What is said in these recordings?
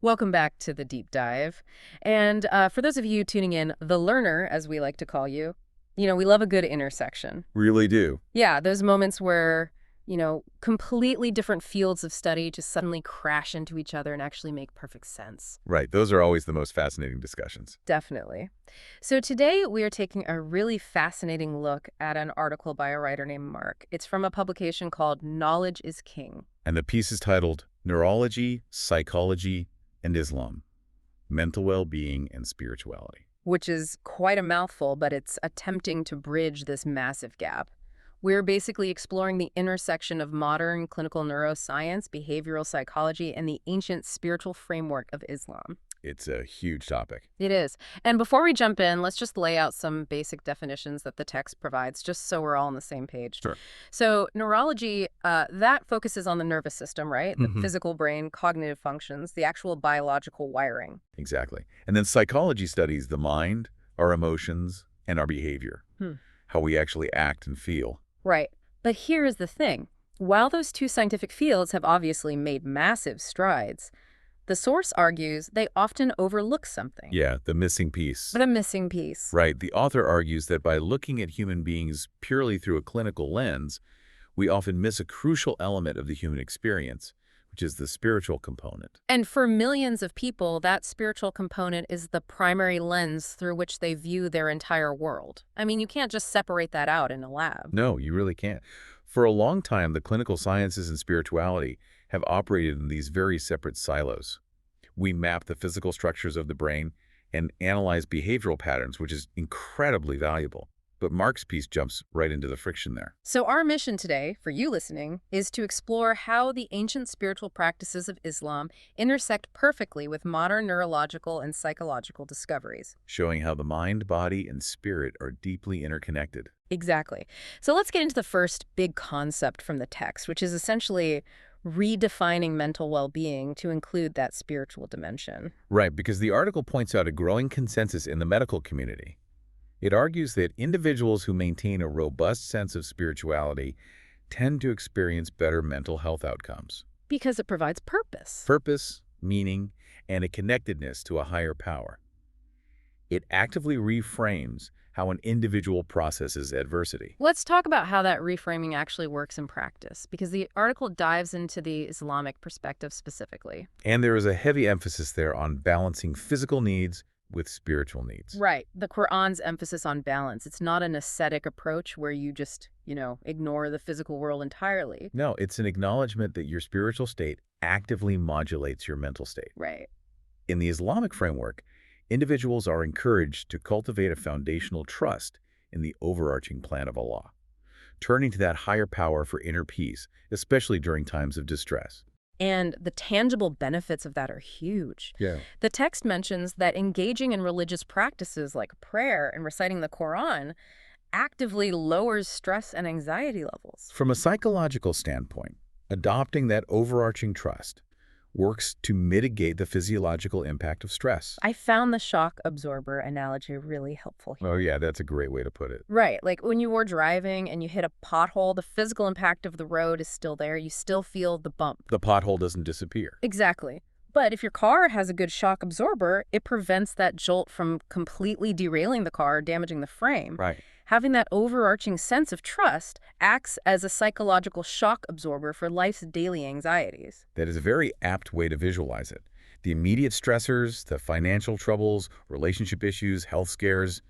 Welcome back to the deep dive. And for those of you tuning in, the learner, as we like to call you, we love a good intersection. Really do. Yeah, those moments where, completely different fields of study just suddenly crash into each other and actually make perfect sense. Right. Those are always the most fascinating discussions. Definitely. So today we are taking a really fascinating look at an article by a writer named Mark. It's from a publication called Knowledge is King. And the piece is titled Neurology, Psychology, and Islam, Mental Well-being and Spirituality. Which is quite a mouthful, but it's attempting to bridge this massive gap. We're basically exploring the intersection of modern clinical neuroscience, behavioral psychology, and the ancient spiritual framework of Islam. It's a huge topic. It is. And before we jump in, let's just lay out some basic definitions that the text provides, just so we're all on the same page. Sure. So neurology, that focuses on the nervous system, right? The physical brain, cognitive functions, the actual biological wiring. Exactly. And then psychology studies the mind, our emotions, and our behavior, how we actually act and feel. Right. But here is the thing. While those two scientific fields have obviously made massive strides, the source argues they often overlook something. Yeah, the missing piece. The missing piece. Right. The author argues that by looking at human beings purely through a clinical lens, we often miss a crucial element of the human experience, which is the spiritual component. And for millions of people, that spiritual component is the primary lens through which they view their entire world. I mean, you can't just separate that out in a lab. No, you really can't. For a long time, the clinical sciences and spirituality have operated in these very separate silos. We map the physical structures of the brain and analyze behavioral patterns, which is incredibly valuable. But Mark's piece jumps right into the friction there. So our mission today, for you listening, is to explore how the ancient spiritual practices of Islam intersect perfectly with modern neurological and psychological discoveries. Showing how the mind, body, and spirit are deeply interconnected. Exactly. So let's get into the first big concept from the text, which is essentially redefining mental well-being to include that spiritual dimension. Right, because the article points out a growing consensus in the medical community. It argues that individuals who maintain a robust sense of spirituality tend to experience better mental health outcomes. Because it provides purpose. Purpose, meaning, and a connectedness to a higher power. It actively reframes how an individual processes adversity. Let's talk about how that reframing actually works in practice, because the article dives into the Islamic perspective specifically. And there is a heavy emphasis there on balancing physical needs with spiritual needs. Right. The Quran's emphasis on balance. It's not an ascetic approach where you just, ignore the physical world entirely. No, it's an acknowledgement that your spiritual state actively modulates your mental state. Right. In the Islamic framework, individuals are encouraged to cultivate a foundational trust in the overarching plan of Allah, turning to that higher power for inner peace, especially during times of distress. And the tangible benefits of that are huge. Yeah. The text mentions that engaging in religious practices like prayer and reciting the Quran actively lowers stress and anxiety levels. From a psychological standpoint, adopting that overarching trust works to mitigate the physiological impact of stress. I found the shock absorber analogy really helpful here. Oh yeah, that's a great way to put it. Right, like when you were driving and you hit a pothole, the physical impact of the road is still there. You still feel the bump. The pothole doesn't disappear. Exactly. But if your car has a good shock absorber, it prevents that jolt from completely derailing the car or damaging the frame. Right. Having that overarching sense of trust acts as a psychological shock absorber for life's daily anxieties. That is a very apt way to visualize it. The immediate stressors, the financial troubles, relationship issues, health scares,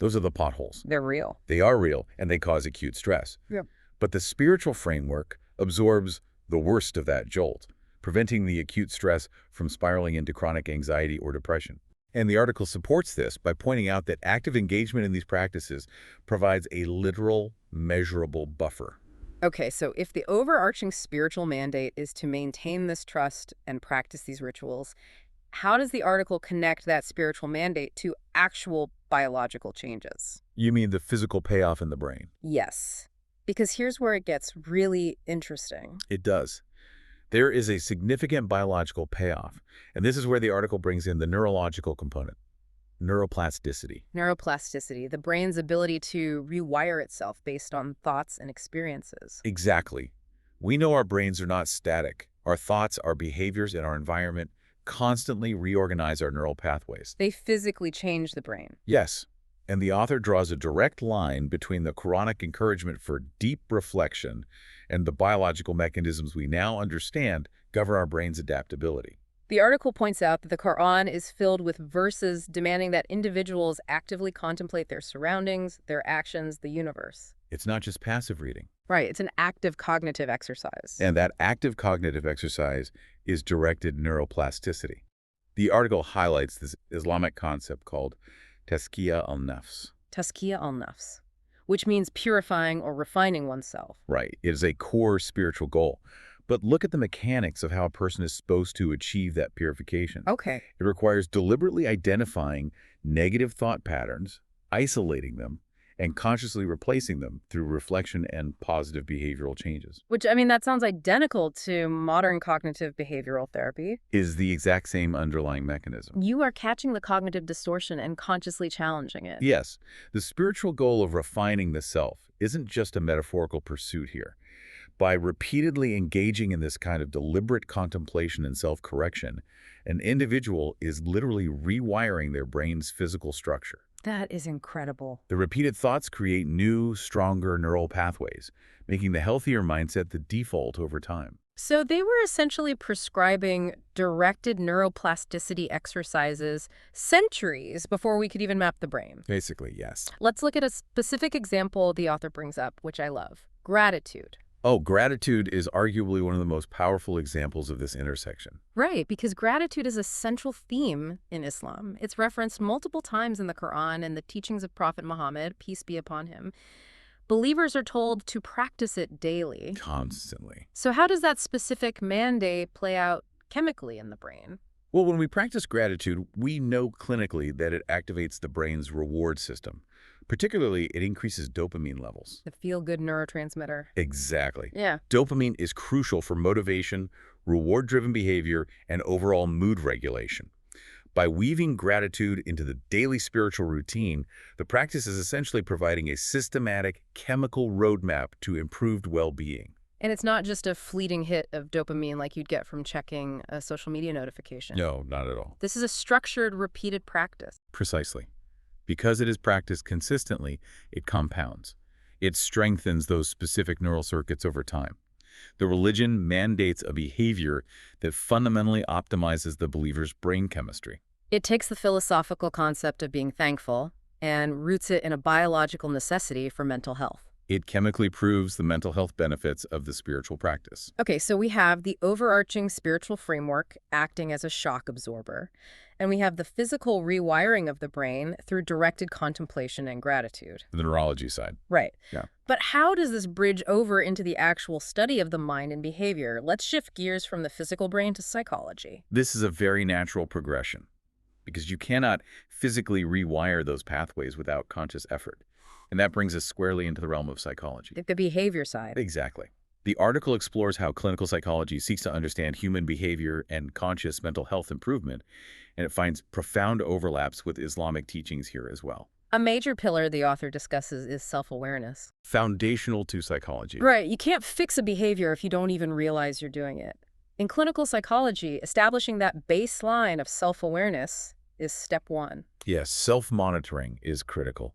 those are the potholes. They're real. They are real, and they cause acute stress. Yeah. But the spiritual framework absorbs the worst of that jolt, preventing the acute stress from spiraling into chronic anxiety or depression. And the article supports this by pointing out that active engagement in these practices provides a literal, measurable buffer. Okay, so if the overarching spiritual mandate is to maintain this trust and practice these rituals, how does the article connect that spiritual mandate to actual biological changes? You mean the physical payoff in the brain? Yes, because here's where it gets really interesting. It does. There is a significant biological payoff, and this is where the article brings in the neurological component, neuroplasticity. Neuroplasticity, the brain's ability to rewire itself based on thoughts and experiences. Exactly. We know our brains are not static. Our thoughts, our behaviors, and our environment constantly reorganize our neural pathways. They physically change the brain. Yes, and the author draws a direct line between the Quranic encouragement for deep reflection and the biological mechanisms we now understand govern our brain's adaptability. The article points out that the Quran is filled with verses demanding that individuals actively contemplate their surroundings, their actions, the universe. It's not just passive reading. Right, it's an active cognitive exercise. And that active cognitive exercise is directed neuroplasticity. The article highlights this Islamic concept called tazkiyah al-nafs. Tazkiyah al-nafs, which means purifying or refining oneself. Right. It is a core spiritual goal. But look at the mechanics of how a person is supposed to achieve that purification. Okay. It requires deliberately identifying negative thought patterns, isolating them, and consciously replacing them through reflection and positive behavioral changes. Which, I mean, that sounds identical to modern cognitive behavioral therapy. Is the exact same underlying mechanism. You are catching the cognitive distortion and consciously challenging it. Yes, the spiritual goal of refining the self isn't just a metaphorical pursuit here. By repeatedly engaging in this kind of deliberate contemplation and self-correction, an individual is literally rewiring their brain's physical structure. That is incredible. The repeated thoughts create new, stronger neural pathways, making the healthier mindset the default over time. So they were essentially prescribing directed neuroplasticity exercises centuries before we could even map the brain. Basically, yes. Let's look at a specific example the author brings up, which I love. Gratitude. Oh, gratitude is arguably one of the most powerful examples of this intersection. Right, because gratitude is a central theme in Islam. It's referenced multiple times in the Quran and the teachings of Prophet Muhammad, peace be upon him. Believers are told to practice it daily. Constantly. So how does that specific mandate play out chemically in the brain? Well, when we practice gratitude, we know clinically that it activates the brain's reward system. Particularly, it increases dopamine levels. The feel-good neurotransmitter. Exactly. Yeah. Dopamine is crucial for motivation, reward-driven behavior, and overall mood regulation. By weaving gratitude into the daily spiritual routine, the practice is essentially providing a systematic chemical roadmap to improved well-being. And it's not just a fleeting hit of dopamine like you'd get from checking a social media notification. No, not at all. This is a structured, repeated practice. Precisely. Because it is practiced consistently, it compounds. It strengthens those specific neural circuits over time. The religion mandates a behavior that fundamentally optimizes the believer's brain chemistry. It takes the philosophical concept of being thankful and roots it in a biological necessity for mental health. It chemically proves the mental health benefits of the spiritual practice. Okay, so we have the overarching spiritual framework acting as a shock absorber, and we have the physical rewiring of the brain through directed contemplation and gratitude. The neurology side. Right. Yeah. But how does this bridge over into the actual study of the mind and behavior? Let's shift gears from the physical brain to psychology. This is a very natural progression because you cannot physically rewire those pathways without conscious effort. And that brings us squarely into the realm of psychology. The behavior side. Exactly. The article explores how clinical psychology seeks to understand human behavior and conscious mental health improvement, and it finds profound overlaps with Islamic teachings here as well. A major pillar the author discusses is self-awareness. Foundational to psychology. Right. You can't fix a behavior if you don't even realize you're doing it. In clinical psychology, establishing that baseline of self-awareness is step one. Yes, self-monitoring is critical.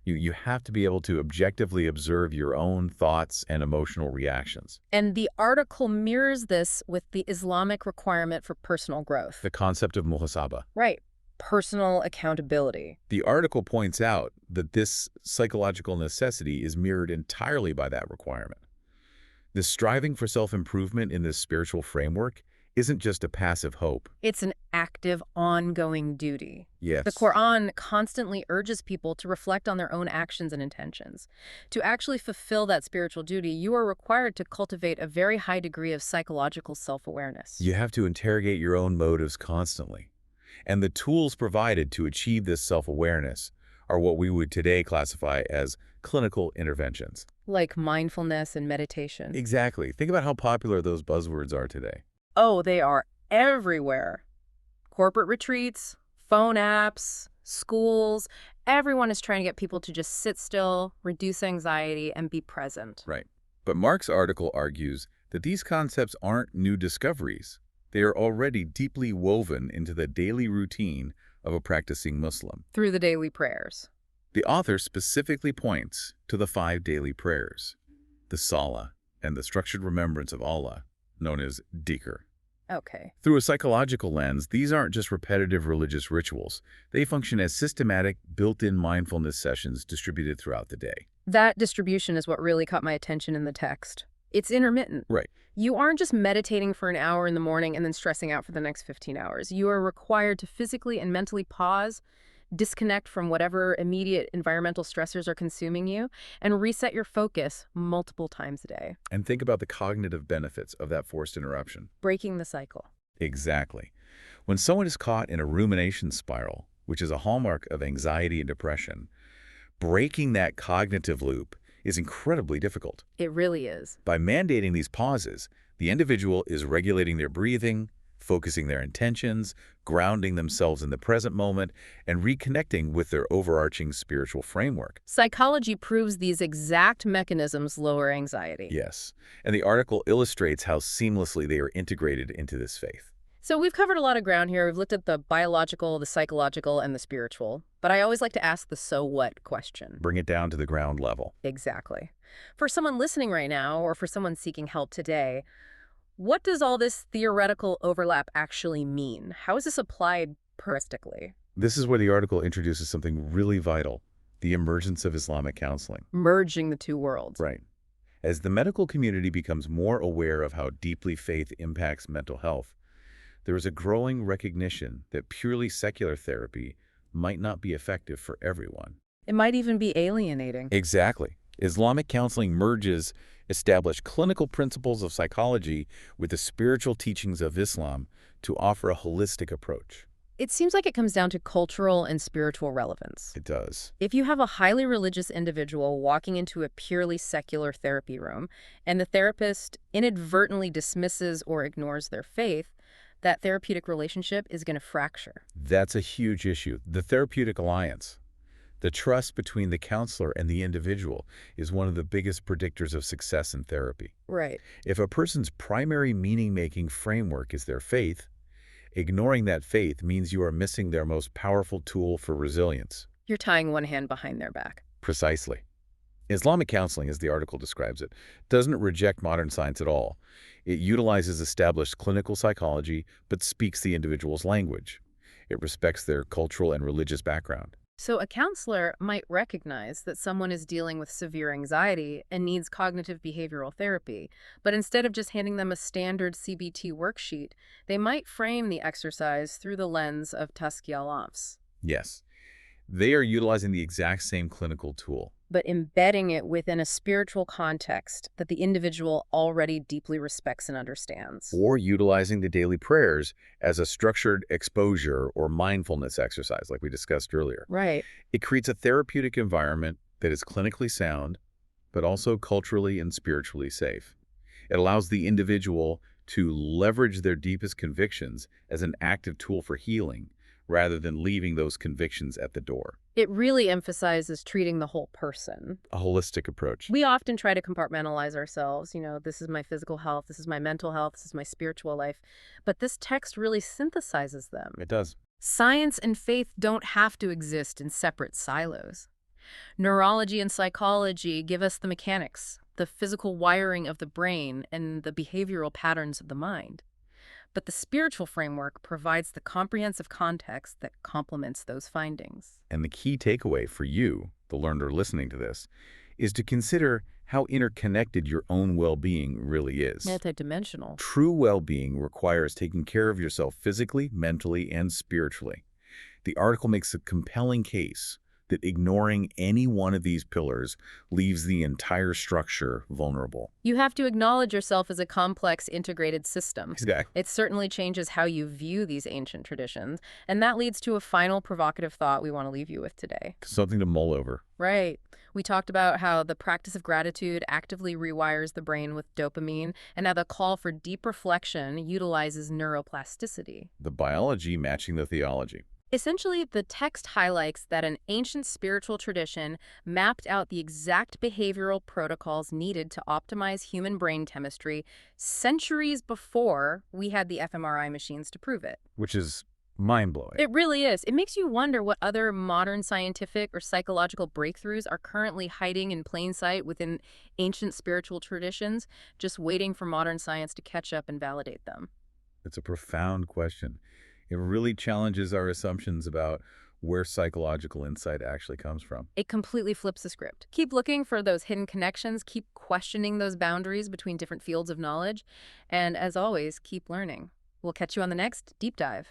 You have to be able to objectively observe your own thoughts and emotional reactions. And the article mirrors this with the Islamic requirement for personal growth. The concept of muhasabah. Right. Personal accountability. The article points out that this psychological necessity is mirrored entirely by that requirement. The striving for self-improvement in this spiritual framework isn't just a passive hope. It's an active, ongoing duty. Yes. The Quran constantly urges people to reflect on their own actions and intentions. To actually fulfill that spiritual duty, you are required to cultivate a very high degree of psychological self-awareness. You have to interrogate your own motives constantly. And the tools provided to achieve this self-awareness are what we would today classify as clinical interventions. Like mindfulness and meditation. Exactly. Think about how popular those buzzwords are today. Oh, they are everywhere. Corporate retreats, phone apps, schools. Everyone is trying to get people to just sit still, reduce anxiety, and be present. Right. But Mark's article argues that these concepts aren't new discoveries. They are already deeply woven into the daily routine of a practicing Muslim. Through the daily prayers. The author specifically points to the 5 daily prayers, the Salah, and the structured remembrance of Allah, known as dhikr. Okay. Through a psychological lens, these aren't just repetitive religious rituals. They function as systematic, built-in mindfulness sessions distributed throughout the day. That distribution is what really caught my attention in the text. It's intermittent. Right. You aren't just meditating for an hour in the morning and then stressing out for the next 15 hours. You are required to physically and mentally pause, disconnect from whatever immediate environmental stressors are consuming you, and reset your focus multiple times a day. And think about the cognitive benefits of that forced interruption. Breaking the cycle. Exactly. When someone is caught in a rumination spiral, which is a hallmark of anxiety and depression, breaking that cognitive loop is incredibly difficult. It really is. By mandating these pauses, the individual is regulating their breathing, focusing their intentions, grounding themselves in the present moment, and reconnecting with their overarching spiritual framework. Psychology proves these exact mechanisms lower anxiety. Yes, and the article illustrates how seamlessly they are integrated into this faith. So we've covered a lot of ground here. We've looked at the biological, the psychological, and the spiritual. But I always like to ask the so what question. Bring it down to the ground level. Exactly. For someone listening right now, or for someone seeking help today, what does all this theoretical overlap actually mean? How is this applied practically? This is where the article introduces something really vital, the emergence of Islamic counseling. Merging the two worlds. Right. As the medical community becomes more aware of how deeply faith impacts mental health, there is a growing recognition that purely secular therapy might not be effective for everyone. It might even be alienating. Exactly. Islamic counseling merges established clinical principles of psychology with the spiritual teachings of Islam to offer a holistic approach. It seems like it comes down to cultural and spiritual relevance. It does. If you have a highly religious individual walking into a purely secular therapy room, and the therapist inadvertently dismisses or ignores their faith, that therapeutic relationship is going to fracture. That's a huge issue. The therapeutic alliance. The trust between the counselor and the individual is one of the biggest predictors of success in therapy. Right. If a person's primary meaning-making framework is their faith, ignoring that faith means you are missing their most powerful tool for resilience. You're tying one hand behind their back. Precisely. Islamic counseling, as the article describes it, doesn't reject modern science at all. It utilizes established clinical psychology, but speaks the individual's language. It respects their cultural and religious background. So a counselor might recognize that someone is dealing with severe anxiety and needs cognitive behavioral therapy, but instead of just handing them a standard CBT worksheet, they might frame the exercise through the lens of Tazkiyah al-Nafs. Yes, they are utilizing the exact same clinical tool, but embedding it within a spiritual context that the individual already deeply respects and understands. or utilizing the daily prayers as a structured exposure or mindfulness exercise, like we discussed earlier. Right. It creates a therapeutic environment that is clinically sound, but also culturally and spiritually safe. It allows the individual to leverage their deepest convictions as an active tool for healing, rather than leaving those convictions at the door. It really emphasizes treating the whole person. A holistic approach. We often try to compartmentalize ourselves. You know, this is my physical health, this is my mental health, this is my spiritual life. But this text really synthesizes them. It does. Science and faith don't have to exist in separate silos. Neurology and psychology give us the mechanics, the physical wiring of the brain, and the behavioral patterns of the mind. But the spiritual framework provides the comprehensive context that complements those findings. And the key takeaway for you, the learner listening to this, is to consider how interconnected your own well-being really is. Multidimensional. True well-being requires taking care of yourself physically, mentally, and spiritually. The article makes a compelling case that ignoring any one of these pillars leaves the entire structure vulnerable. You have to acknowledge yourself as a complex, integrated system. Exactly. It certainly changes how you view these ancient traditions, and that leads to a final provocative thought we want to leave you with today. Something to mull over. Right. We talked about how the practice of gratitude actively rewires the brain with dopamine, and how the call for deep reflection utilizes neuroplasticity. The biology matching the theology. Essentially, the text highlights that an ancient spiritual tradition mapped out the exact behavioral protocols needed to optimize human brain chemistry centuries before we had the fMRI machines to prove it. Which is mind-blowing. It really is. It makes you wonder what other modern scientific or psychological breakthroughs are currently hiding in plain sight within ancient spiritual traditions, just waiting for modern science to catch up and validate them. It's a profound question. It really challenges our assumptions about where psychological insight actually comes from. It completely flips the script. Keep looking for those hidden connections, keep questioning those boundaries between different fields of knowledge, and as always, keep learning. We'll catch you on the next Deep Dive.